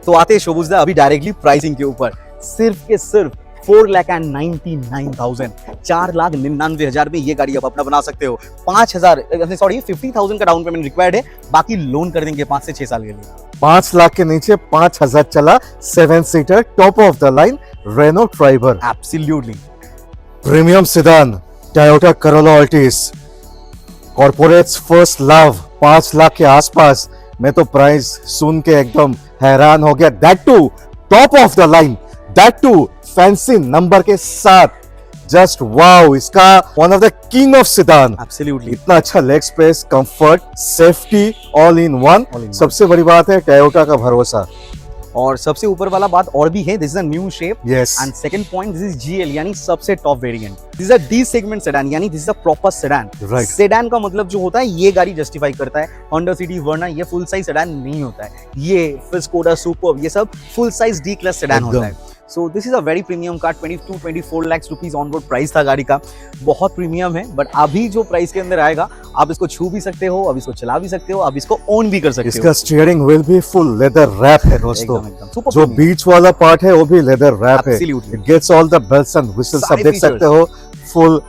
तो आते हैं शोबुज़दा अभी डायरेक्टली प्राइसिंग के ऊपर। सिर्फ के सिर्फ 4,99,000, 4,99,000 में ये गाड़ी आप अपना बना सकते हो। 50,000 का डाउन पेमेंट रिक्वायर्ड है, बाकी लोन कर देंगे 5 से 6 साल के लिए। 5 लाख के नीचे 5,000 चला 7 seater top of the line Renault Triber. Absolutely premium sedan Toyota Corolla Altis, corporates first love, 5 lakh के आसपास। मैं तो प्राइस सुन के एकदम हैरान हो गया। That to top of the line, that too fancy number के साथ। जस्ट वाओ, इसका one of the king of sedan. Absolutely, इतना अच्छा leg space, comfort, safety, all in one. सबसे बड़ी बात है टोयोटा का भरोसा। और सबसे ऊपर वाला बात और भी है, this is a new shape. Yes, and second point, this is GL यानी सबसे top variant. This is a D segment sedan, यानी this is a proper sedan. Right. Sedan का मतलब जो होता है, ये गाड़ी जस्टिफाई करता है। होंडा सिटी, वर्ना ये फुल साइज सेडान नहीं होता है। ये फिर स्कोडा सुपर्ब, ये सब full size D class sedan होता है। So this is a very premium car. 22-24 lakh rupees on road price था गाड़ी का। बहुत प्रीमियम है, बट अभी जो प्राइस के अंदर आएगा, आप इसको छू भी सकते हो, अब इसको चला भी सकते हो, अब इसको ओन भी कर सकते हो। इसका स्टीयरिंग व्हील भी फुल लेदर रैप है दोस्तों। एकदम जो बीच वाला पार्ट है वो भी लेदर रैप है। Absolutely. It gets all the bells and whistles, आप देख सकते हो। फुल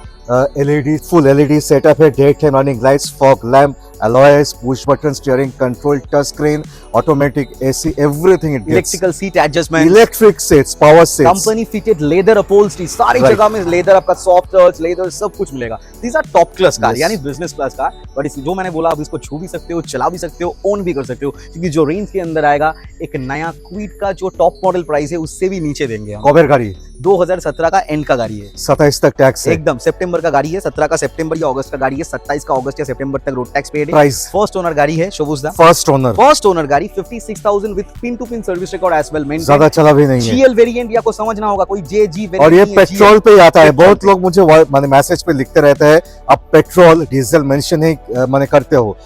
LED सेटअप है, day time running lights, fog lamp, alloys, push button steering control, touch screen, automatic AC, everything it gets. Electrical seat adjustment, Electric seats, power seats. Company fitted leather upholstery, सारी Right. जगह में leather, आपका soft touch leather सब कुछ मिलेगा। These are top class car, Yes. यानी business class car. But जो मैंने बोला, आप इसको छू भी सकते हो, चला भी सकते हो, ओन भी कर सकते हो, क्योंकि जो रेंज के अंदर आएगा, एक नया क्विड का जो टॉप मॉडल प्राइस है, उससे भी नीचे देंगे हम। कॉबर गाड़ी 2017 का एंड का गाड़ी है, 27 तक टैक्स है। एकदम सितंबर का गाड़ी है। 17 का सितंबर या अगस्त का गाड़ी है, 27 का अगस्त या सितंबर तक रोड टैक्स पेड है। प्राइस फर्स्ट ओनर गाड़ी है शोबुज़दा, फर्स्ट ओनर, फर्स्ट ओनर गाड़ी, 56,000 with pin to pin service record as well maintain. ज्यादा चला भी नहीं है। GL वेरिएंट या को समझना होगा, कोई JG वेरिएंट। और ये पेट्रोल पे ही आता है। पेट्रोल बहुत लोग मुझे माने मैसेज पे लिखते रहते हैं, आप पेट्रोल डीजल मेंशन ही माने करते हो।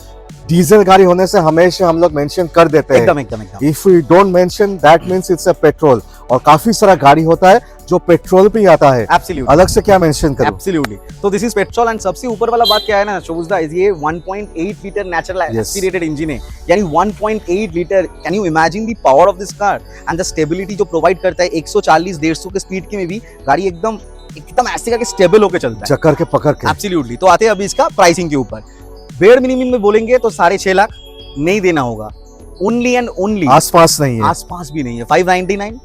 डीजल गाड़ी होने से हमेशा हम लोग मेंशन कर देते हैं। एकदम। If you don't mention that means it's a petrol. और काफी सारा गाड़ी होता है जो पेट्रोल पे ही आता है, एब्सोल्युटली, अलग से क्या मेंशन करो। एब्सोल्युटली। तो दिस इज पेट्रोल। एंड सबसे ऊपर वाला बात क्या है ना शोबुज़दा, ये 1.8 लीटर नेचुरल एस्पिरेटेड इंजन है, यानी 1.8 litre. Can you imagine the power of this car and the stability जो प्रोवाइड करता है। 140-150 के स्पीड के में भी गाड़ी एकदम ऐसे करके स्टेबल होकर चलता है, चक्कर के पकड़ के। एब्सोल्युटली। तो आते हैं अभी इसका प्राइसिंग के ऊपर। बेयर मिनिमम में बोलेंगे तो 6.5 लाख नहीं देना होगा, ओनली एंड ओनली। आसपास नहीं है, आसपास भी नहीं है। 599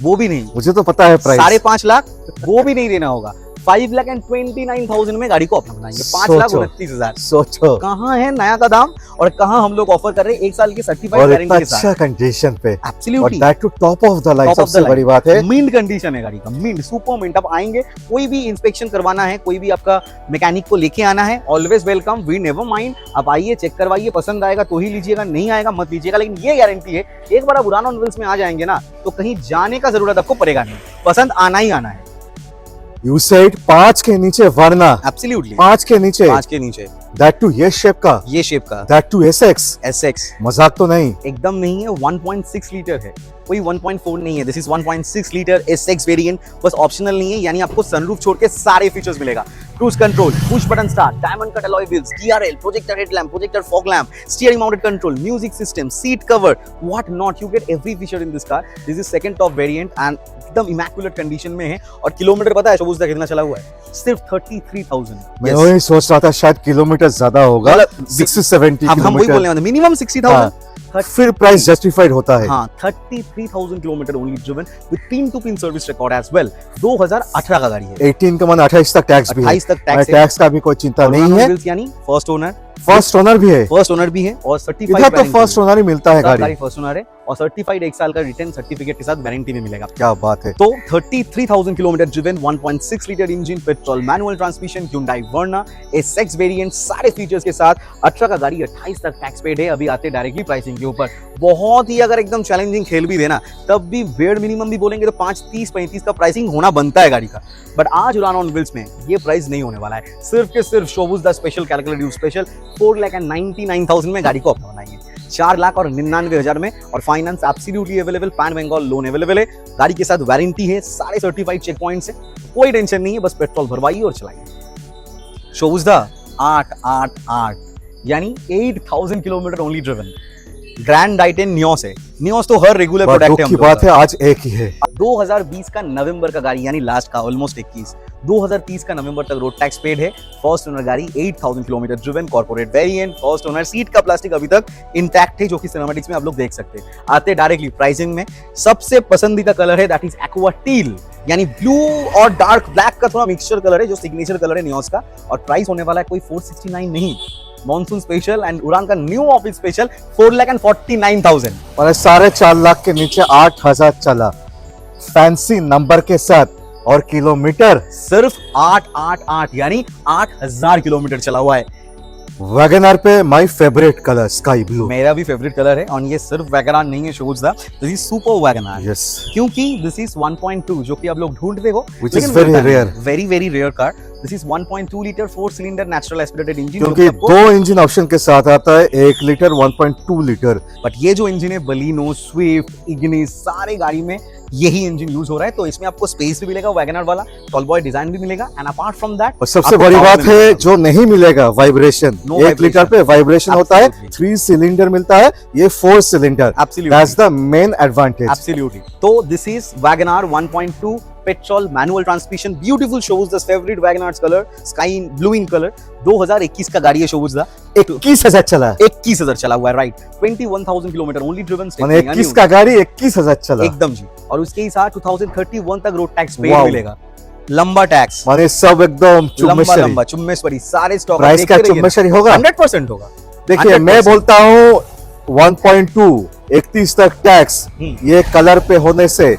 वो भी नहीं, मुझे तो पता है प्राइस। 5.5 लाख वो भी नहीं देना होगा। 5,29,000 में गाड़ी को अपना बनाएंगे। 5,29,000। सोचो कहाँ है नया का दाम, और कहाँ हम ऑफर कर रहे हैं 1 साल की सर्टिफाइड और गारंटी इतना के साथ। अच्छा कंडीशन पे, और absolutely, that to top of the line. सबसे बड़ी बात है मिंट कंडीशन है गाड़ी का, मिंट, सुपर मिंट। आप आएंगे, कोई भी इंस्पेक्शन करवाना है, कोई भी आपका मैकेनिक को लेके आना है, always welcome, we never mind. आप आइए, चेक करवाइए, पसंद आएगा तो ही लीजिएगा, नहीं आएगा मत लीजिएगा। लेकिन ये गारंटी है, एक बार आप उड़ान ऑन व्हील्स में आ जाएंगे ना, तो कहीं जाने का जरूरत आपको पड़ेगा नहीं, पसंद आना ही आना है। यू सेड 5 के नीचे वरना, एब्सोल्युटली, 5 के नीचे 5 के नीचे दैट टू ये शेप का, ये शेप का दैट टू एसएक्स, एसएक्स मजाक तो नहीं। एकदम नहीं है। 1.6 लीटर है, कोई 1.4 नहीं है। This is 1.6 litre SX variant, बस ऑप्शनल नहीं है, यानी आपको सनरूफ छोड़ के सारे फीचर्स मिलेगा। Cruise control, push button start, diamond cut alloy wheels, DRL, projector headlamp, projector fog lamp, steering mounted control, music system, seat cover, what not, you get every feature in this car. This is second top variant and एकदम immaculate condition में है। और kilometre पता है शोबूज कितना चला हुआ है? सिर्फ 33,000। मैं वही सोच रहा था शायद किलोमीटर ज्यादा होगा, मतलब 60-70 हम वही किलोमीटर। बोलने वाले, मिनिमम 60,000। फिर प्राइस जस्टिफाइड होता है। हाँ, 33,000 kilometre only driven with pin to pin service record as well. 2018 का गाड़ी है। 18 का मन 28 तक टैक्स भी है। 28 तक टैक्स है। टैक्स का भी कोई चिंता नहीं है। यानी फर्स्ट ओनर, फर्स्ट ओनर भी है, फर्स्ट ओनर भी है और सर्टिफाइड इधर तो फर्स्ट ओनर ही मिलता है गाड़ी। फर्स्ट ओनर है और सर्टिफाइड 1 साल का रिटर्न सर्टिफिकेट के साथ गारंटी में मिलेगा। क्या बात है। तो 33,000 kilometre driven, 1.6 litre engine, petrol manual transmission, Hyundai Verna, SX variant, सारे फीचर्स के साथ 18 का गाड़ी 28 तक टैक्स पेड है। अभी आते डायरेक्टली प्राइसिंग के ऊपर। बहुत ही अगर एकदम चैलेंजिंग खेल भी देना तब भी बेड मिनिमम भी बोलेंगे तो 5.30-35 का प्राइसिंग होना बनता है गाड़ी का। बट आज उड़ान ऑन व्हील्स में ये प्राइस नहीं होने वाला है। सिर्फ के सिर्फ शोबूज द स्पेशल कैलकुलेटिव स्पेशल 4,99,000 में गाड़ी को अपना बनाएंगे। 4,99,000 में और finance absolutely available, pan Bengal loan available है। गाड़ी के साथ वारंटी है, सारे सर्टिफाइड चेक पॉइंट्स है, कोई टेंशन नहीं है, बस पेट्रोल भरवाइए और चलाइए। शोबूज द 888 यानी 8,000 kilometre only driven. Grand i ten Nios है। नियोस तो हर रेगुलर प्रोडक्ट है। की बात है आज एक ही है। 2020 का नवंबर का गाड़ी यानी लास्ट का ऑलमोस्ट 21, 2030 का नवंबर तक रोड टैक्स पेड है। फर्स्ट ओनर गाड़ी 8,000 kilometre driven, corporate variant, first owner. Seat का प्लास्टिक अभी तक इंटैक्ट है, जो कि सिनेमैटिक्स में आप लोग देख सकते हैं। आते डायरेक्टली प्राइसिंग में, सबसे पसंदीदा कलर है दैट इज एक्वा टील, यानी ब्लू और डार्क ब्लैक का थोड़ा मिक्सचर कलर है, जो सिग्नेचर कलर है नियोस का। और प्राइस होने वाला है कोई 469 नहीं, मॉनसून स्पेशल एंड उड़ान का न्यू ऑफिस स्पेशल 4,49,000। और 4.5 लाख के नीचे 8,000 चला, फैंसी नंबर के साथ। और किलोमीटर सिर्फ 888 यानी 8,000 किलोमीटर चला हुआ है। वैगनआर पे my favourite colour sky blue. मेरा भी फेवरेट कलर है और ये सिर्फ वैगनआर नहीं है shows the, this is super WagonR. Yes, क्योंकि दिस इज 1.2 जो कि आप लोग ढूंढते हो, which is very rare, very rare car. This is 1.2 litre 4 cylinder natural aspirated engine, क्योंकि 2 इंजन ऑप्शन के साथ आता है, 1 लीटर 1.2 लीटर। बट ये जो इंजन है बलिनो, स्विफ्ट, इग्निस, सारे गाड़ी में यही इंजन यूज हो रहा है। तो इसमें आपको स्पेस भी मिलेगा वैगनआर वाला, टॉल बॉय डिजाइन भी मिलेगा एंड अपार्ट फ्रॉम दैट और सबसे बड़ी बात है जो नहीं मिलेगा, वाइब्रेशन। 1 लीटर पे वाइब्रेशन होता है, 3 सिलेंडर मिलता है, ये 4 cylinder. That's the main advantage. Absolutely. तो this is WagonR 1.2 petrol manual transmission, beautiful shows the favourite WagonR's colour, sky blue in colour. 2021 का गाड़ी है शोज दा, 21,000 चला, 21,000 चला हुआ है, राइट। 21,000 किलोमीटर ओनली ड्रिवन, 21 का गाड़ी 21,000 चला एकदम जी। और उसके ही साथ 2031 तक रोड टैक्स पेड मिलेगा, लंबा टैक्स, माने सब एकदम लंबा चुम्मेश्वरी, सारे स्टॉक। प्राइस का चुम्मेश्वरी होगा, 100% होगा। देखिए मैं बोलता हूँ 1.2 31 तक टैक्स, ये कलर पे होने से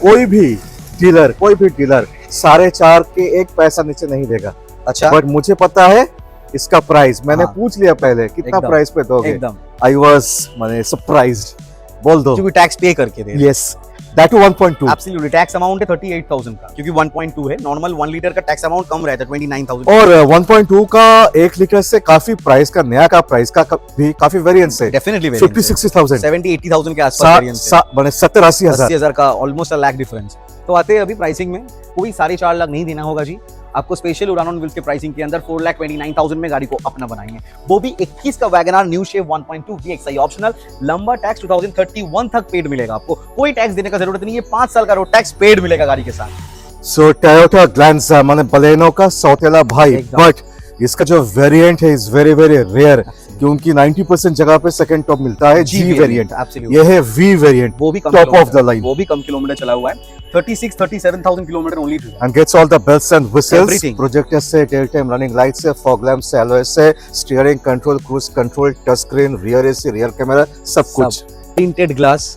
कोई भी डीलर 4.5 के 1 पैसा नीचे नहीं देगा। अच्छा, बट मुझे पता है इसका प्राइस, मैंने पूछ लिया पहले कितना प्राइस पे दोगे। एकदम आई वाज माने सरप्राइज्ड। बोल दो क्योंकि टैक्स पे करके दे। Yes, that 1.2 absolutely. Tax amount है 38,000 का, क्योंकि 1.2 है। नॉर्मल 1 लीटर का टैक्स अमाउंट कम रहता है 29,000। और 1.2 का 1 लीटर से काफी प्राइस का, नया का प्राइस का भी काफी वेरिएंस है। डेफिनेटली 50-60,000, 70-80,000 के आसपास वेरिएंस है। माने 70-80,000 80,000 का ऑलमोस्ट अ लाख डिफरेंस। तो आते हैं अभी प्राइसिंग में, कोई 4.5 लाख नहीं देना होगा जी आपको। स्पेशल उड़ान ऑन व्हील्स के प्राइसिंग के अंदर 4,29,000 में गाड़ी को अपना बनाएंगे, वो भी 21 का WagonR new shape 1.2 VXI optional. लंबा टैक्स 2031 तक पेड मिलेगा आपको, कोई टैक्स देने का जरूरत नहीं है, 5 साल का रोड टैक्स पेड मिलेगा गाड़ी के साथ। सो टोयोटा ग्लैंजा माने बलेनो का सौतेला भाई, बट इसका जो वेरिएंट है इज वेरी रेयर, क्योंकि 90% जगह पे सेकंड टॉप मिलता है जी वेरिएंट। ये है वी वेरिएंट, वो भी टॉप ऑफ द लाइन, वो भी कम किलोमीटर चला हुआ है। 36-37,000 kilometre only and gets all the bells and whistles, projector से, टेल टाइम रनिंग लाइट से, फॉग लैंप से, एलओएस से, steering control, cruise control, touch screen, rear AC, rear camera, सब कुछ। Tinted glass,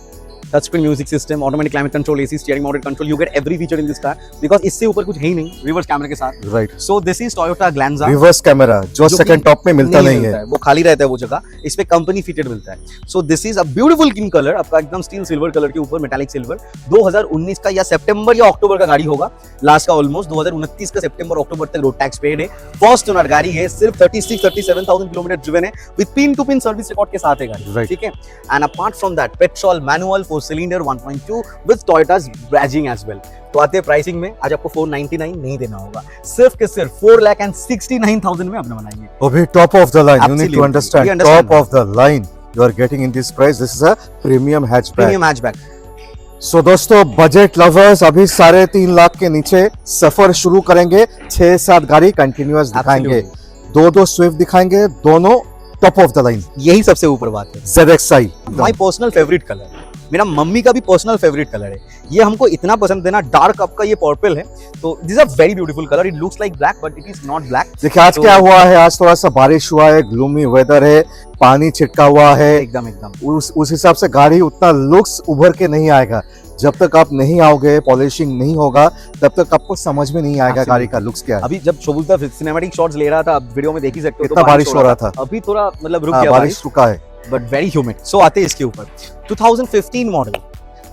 touch screen music system, automatic climate control, AC, steering mounted control, you get every feature in this car because इससे ऊपर कुछ है ही नहीं reverse camera के साथ। Right, so this is Toyota Glanza reverse camera जो second top में मिलता नहीं है, वो खाली रहता है वो जगह, इस पे कंपनी फिटेड मिलता है। So this is a beautiful king colour, आपका एकदम स्टील सिल्वर कलर के ऊपर मेटालिक सिल्वर। 2019 का या सितंबर या अक्टूबर का गाड़ी होगा, लास्ट का ऑलमोस्ट 2029 का सितंबर अक्टूबर तक रोड टैक्स पेड है। फर्स्ट ओनर गाड़ी है, सिर्फ 37,000 किलोमीटर ड्रिवन है, with pin to pin service record के साथ है गाड़ी, ठीक है। And apart from that petrol manual 4 cylinder 1.2 with Toyota's badging as well. तो आते हैं प्राइसिंग में, आज आपको 499 नहीं देना होगा, सिर्फ के सिर्फ 4,69,000 में अपने बनाएंगे। वो भी top of the line, you need to Absolutely. Understand, We understand top of the line you are getting in this price. This is a premium hatchback. Premium hatchback. So दोस्तों, बजट लवर्स अभी 3.5 लाख के नीचे सफर शुरू करेंगे, 6-7 गाड़ी continuous दिखाएंगे, दो Swift दिखाएंगे, दोनों टॉप ऑफ द लाइन, यही सबसे ऊपर बात है। ZXi my personal favourite colour, मेरा मम्मी का भी पर्सनल फेवरेट कलर है, ये हमको इतना पसंद है ना, डार्क आपका ये पर्पल है, तो this a very beautiful colour, it looks like black but it is not black. देखिए आज क्या हुआ है, आज थोड़ा सा बारिश हुआ है, ग्लूमी वेदर है, पानी छिटका हुआ है, एकदम उस हिसाब से गाड़ी उतना लुक्स उभर के नहीं आएगा। जब तक आप नहीं आओगे, पॉलिशिंग नहीं होगा, तब तक आपको समझ में नहीं आएगा गाड़ी का लुक्स क्या है। अभी जब शोभुता सिनेमैटिक शॉट्स ले रहा था, आप वीडियो में देख ही सकते हो, इतना बारिश हो रहा था, अभी थोड़ा मतलब रुक हाँ, गया बारिश रुका है, बट वेरी ह्यूमिड। सो आते हैं इसके ऊपर 2015 मॉडल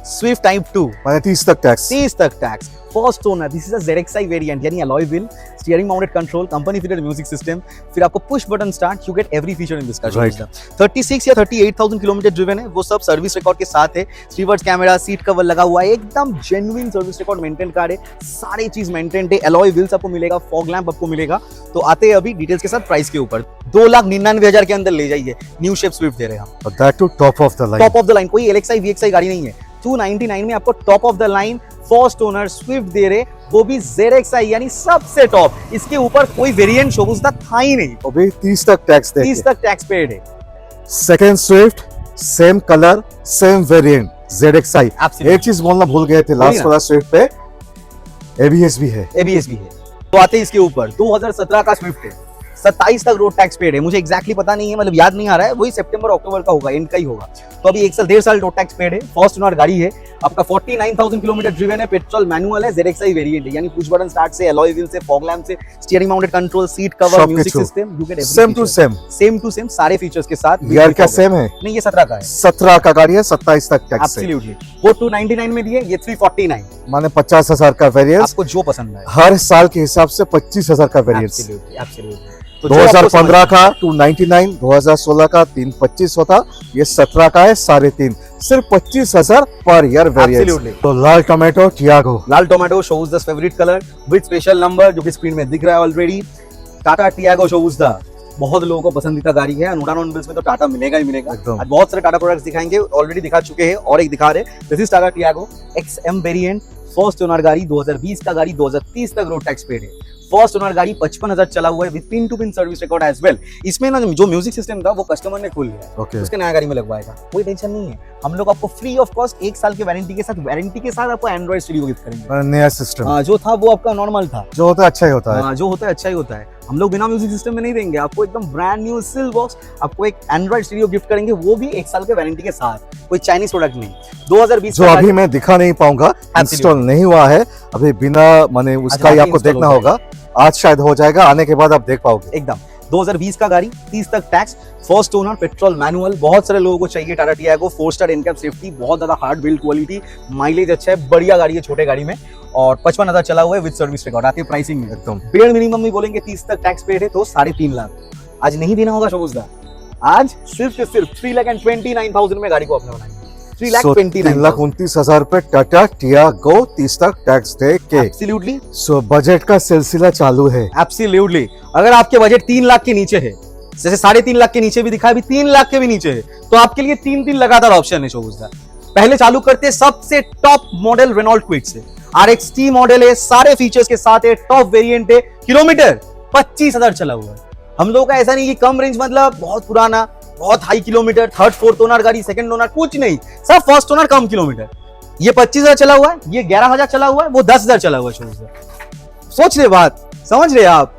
स्विफ्ट टाइप 2, मैंने 30 तक टैक्स, 30 तक tax, first owner, this is a ZXi variant, यानी alloy wheel, steering mounted control, company fitted music system, फिर आपको push button start, you get every feature in this car. Right. 36 या 38,000 kilometre driven है, वो सब service record के साथ है, रिवर्स कैमरा, सीट कवर लगा हुआ है, एकदम genuine service record maintain car है, सारी चीज मेंटेन है, अलॉय व्हील्स आपको मिलेगा, फॉग लैंप आपको मिलेगा। तो आते हैं अभी डिटेल्स के साथ प्राइस के ऊपर, 2,99,000 के अंदर ले जाइए, न्यू शेप स्विफ्ट दे रहे हैं हम, that to top of the line, top of the line, कोई LXi VXi गाड़ी नहीं है, 299 में आपको top of the line first owner Swift दे रहे, वो भी ZXi यानी सबसे टॉप, इसके ऊपर कोई वेरिएंट शोभुता था ही नहीं, अभी 30 तक टैक्स दे, 30 तक टैक्स पेड है। Second Swift, same colour, same variant, ZXi। Absolutely. एक चीज बोलना भूल गए थे, लास्ट वाला स्विफ्ट पे ABS भी है, ABS भी है। तो आते हैं इसके ऊपर 2017 का स्विफ्ट है, 27 तक रोड टैक्स पेड है, मुझे एग्जैक्टली पता नहीं है, मतलब याद नहीं आ रहा है, वही सितंबर अक्टूबर का होगा, एंड का ही होगा। तो अभी 1 साल 1.5 साल रोड टैक्स पेड है, फर्स्ट ओनर गाड़ी है, आपका 49,000 किलोमीटर ड्रिवन है, पेट्रोल मैनुअल है, ZXi वेरिएंट है, यानी पुश बटन स्टार्ट से, अलॉय व्हील से, फॉग लैंप से, steering mounted control, seat cover, सब म्यूजिक कुछ system, you get same to same, सारे फीचर्स के साथ। ईयर क्या सेम है? नहीं, ये 17 का है, 17 का गाड़ी है, 27 तक टैक्स है, एब्सोल्युटली। वो 299 में दिए, ये 349, माने 50,000 का वेरिएंस, आपको जो पसंद है, हर साल के हिसाब से 25,000 का वेरिएंस। Absolutely absolutely. तो जो आपको 2015 का 299, 2016 का 325 होता, ये 17 का है 3.5, सिर्फ 25,000 पर ईयर वेरिएंस। Absolutely. तो लाल टोमेटो टियागो, लाल tomato shows the favourite colour with special number, जो कि स्क्रीन में दिख रहा है already. Tata Tiago shows the, बहुत लोगों को पसंदीदा गाड़ी है, उड़ान ऑन व्हील्स में तो टाटा मिलेगा ही मिलेगा। एकदम। आज बहुत सारे टाटा प्रोडक्ट्स दिखाएंगे, ऑलरेडी दिखा चुके हैं और एक दिखा रहे। This is Tata Tiago XM variant, first owner गाड़ी, 2020 का गाड़ी, 2030 तक रोड टैक्स पेड है, फर्स्ट ओनर गाड़ी, 55,000 चला हुआ है, with pin to pin service record as well. इसमें ना जो म्यूजिक सिस्टम था वो कस्टमर ने खोल लिया, ओके, उसके नया गाड़ी में लगवाएगा, कोई टेंशन नहीं है। हम लोग आपको फ्री ऑफ कॉस्ट 1 साल की वारंटी के साथ आपको एंड्रॉइड स्टूडियो गिफ्ट करेंगे। नया सिस्टम हाँ, जो था वो आपका नॉर्मल था, जो होता है अच्छा ही होता है। हाँ, जो होता है अच्छा ही होता है। हम लोग बिना म्यूजिक सिस्टम में नहीं देंगे आपको, एकदम ब्रांड न्यू सिल बॉक्स, आपको एक एंड्रॉइड स्टूडियो गिफ्ट करेंगे, वो भी 1 साल के वारंटी के साथ, कोई चाइनीज प्रोडक्ट नहीं। 2020 जो अभी मैं दिखा नहीं पाऊंगा, इंस्टॉल नहीं हुआ है अभी, बिना माने उसका ही आपको देखना होगा, आज शायद हो जाएगा, आने के बाद आप देख पाओगे एकदम। 2020 का गाड़ी, 30 तक tax, first owner, petrol manual, बहुत सारे लोगों को चाहिए Tata Tiago, 4 star NCAP safety, बहुत ज्यादा हार्ड बिल्ड क्वालिटी, माइलेज अच्छा है, बढ़िया गाड़ी है छोटे गाड़ी में, और 55,000 चला हुआ है विद सर्विस रिकॉर्ड। आती है प्राइसिंग में, एकदम। बेयर मिनिमम भी बोलेंगे 30 तक टैक्स पेड है, तो 3.5 लाख आज नहीं देना होगा शोभुदा, आज सिर्फ 3,29,000 में गाड़ी को अपने बनाएंगे, 3,29,000। 3,29,000 पे टाटा टियागो 30 तक टैक्स दे के। एब्सोल्युटली सो बजट का सिलसिला चालू है। एब्सोल्युटली। अगर आपके बजट 3 लाख के नीचे है, जैसे 3.5 लाख के नीचे भी दिखा, अभी 3 लाख के भी नीचे है, तो आपके लिए 3 लगातार ऑप्शन है शोभुदा। पहले चालू करते हैं सबसे टॉप मॉडल रेनॉल्ट क्विड से, RXT मॉडल है, सारे फीचर्स के साथ है, टॉप वेरिएंट है, किलोमीटर 25,000 चला हुआ है। हम लोगों का ऐसा नहीं कि कम रेंज मतलब बहुत पुराना, बहुत high kilometre, third fourth owner गाड़ी, सेकंड ओनर, कुछ नहीं, सब फर्स्ट ओनर कम किलोमीटर। ये 25,000 चला हुआ है, ये 11,000 चला हुआ है, वो 10,000 चला हुआ है। सोच रहे बात, समझ रहे आप,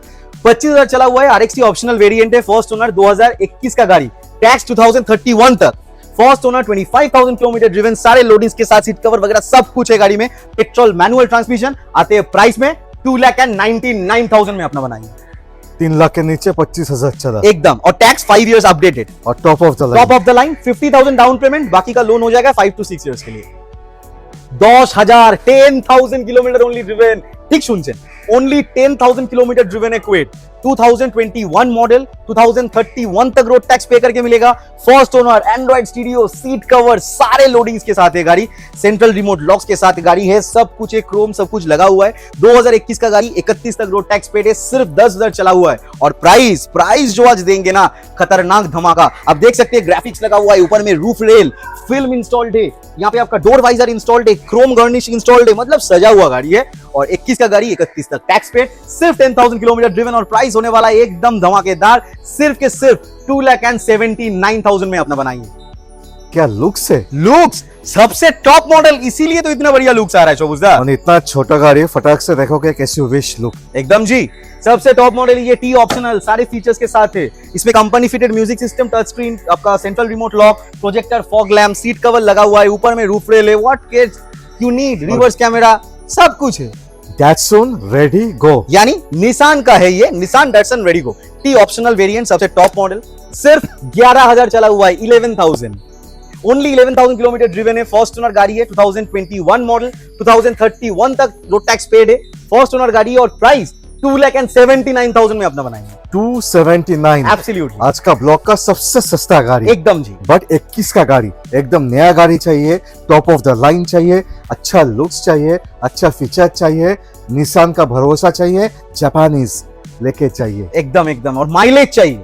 25,000 चला हुआ है, RXT ऑप्शनल वेरिएंट है, फर्स्ट ओनर, 2021 का गाड़ी, टैक्स 2031 तक, फर्स्ट ओनर, 25,000 किलोमीटर ड्रिवन, सारे लोडिंग्स के साथ, सीट कवर वगैरह सब कुछ है गाड़ी में। Petrol manual transmission. आते हैं प्राइस में 2,99,000 में अपना बनाएंगे 3 लाख के नीचे 25,000 चला एकदम, और टैक्स 5 इयर्स अपडेटेड, और top of the line 50,000 down payment, बाकी का लोन हो जाएगा 5 to 6 इयर्स के लिए। 10,000 किलोमीटर ओनली ड्रिवन, ठीक सुनছেন, ओनली 10,000 किलोमीटर ड्रिवन है कुवैत। 2021 मॉडल, 2031 तक रोड टैक्स पे करके मिलेगा। First owner, Android stereo, seat cover, सारे लोडिंग्स के साथ है गाड़ी, सेंट्रल रिमोट लॉक्स के साथ गाड़ी है, सब कुछ है, क्रोम सब कुछ लगा हुआ है। 2021 का गाड़ी, 31 तक रोड टैक्स पेड है, सिर्फ 10,000 चला हुआ है। और प्राइस जो आज देंगे ना, खतरनाक धमाका। आप देख सकते हैं ग्राफिक्स लगा हुआ है, ऊपर में रूफ रेल, फिल्म इंस्टॉल्ड है, यहाँ पे आपका डोर वाइजर इंस्टॉल्ड है, क्रोम गर्निश इंस्टॉल्ड है, मतलब सजा हुआ गाड़ी है। और 21 का गाड़ी, 31 तक टैक्स पेड, सिर्फ 10,000 किलोमीटर ड्रिवन, और प्राइस होने वाला है एकदम धमाकेदार, सिर्फ के सिर्फ 2,79,000 में अपना बनाइए। क्या लुक्स है, लुक्स सबसे टॉप मॉडल, इसीलिए तो इतना बढ़िया लुक्स आ रहा है शोभुजदा। और इतना छोटा गाड़ी है, फटाक से देखोगे कैसी विश लुक। एकदम जी, सबसे टॉप मॉडल ये टी ऑप्शनल, सारे फीचर्स के साथ है। इसमें company fitted music system, touch screen, आपका central remote lock, projector, fog lamp, seat cover लगा हुआ है, ऊपर में रूफ रेल है, what kids you need, reverse camera, सब कुछ है। डैटसन रेडी गो, यानी निसान का है ये, निसान डैटसन रेडी गो टी ऑप्शनल वेरिएंट, सबसे टॉप मॉडल, सिर्फ 11,000 चला हुआ है, 11,000 ओनली 11,000 किलोमीटर ड्रिवन है। फर्स्ट ओनर गाड़ी है, 2021 मॉडल, 2031 तक रोड टैक्स पेड है, फर्स्ट ओनर गाड़ी है, और प्राइस 2,79,000 में अपना बनाएंगे। 279 एब्सोल्युटली, आज का ब्लॉक का सबसे सस्ता गाड़ी एकदम जी। बट 21 का गाड़ी, एकदम नया गाड़ी चाहिए, टॉप ऑफ द लाइन चाहिए, अच्छा लुक्स चाहिए, अच्छा फीचर चाहिए, निसान का भरोसा चाहिए, जापानीज लेके चाहिए एकदम, और माइलेज चाहिए।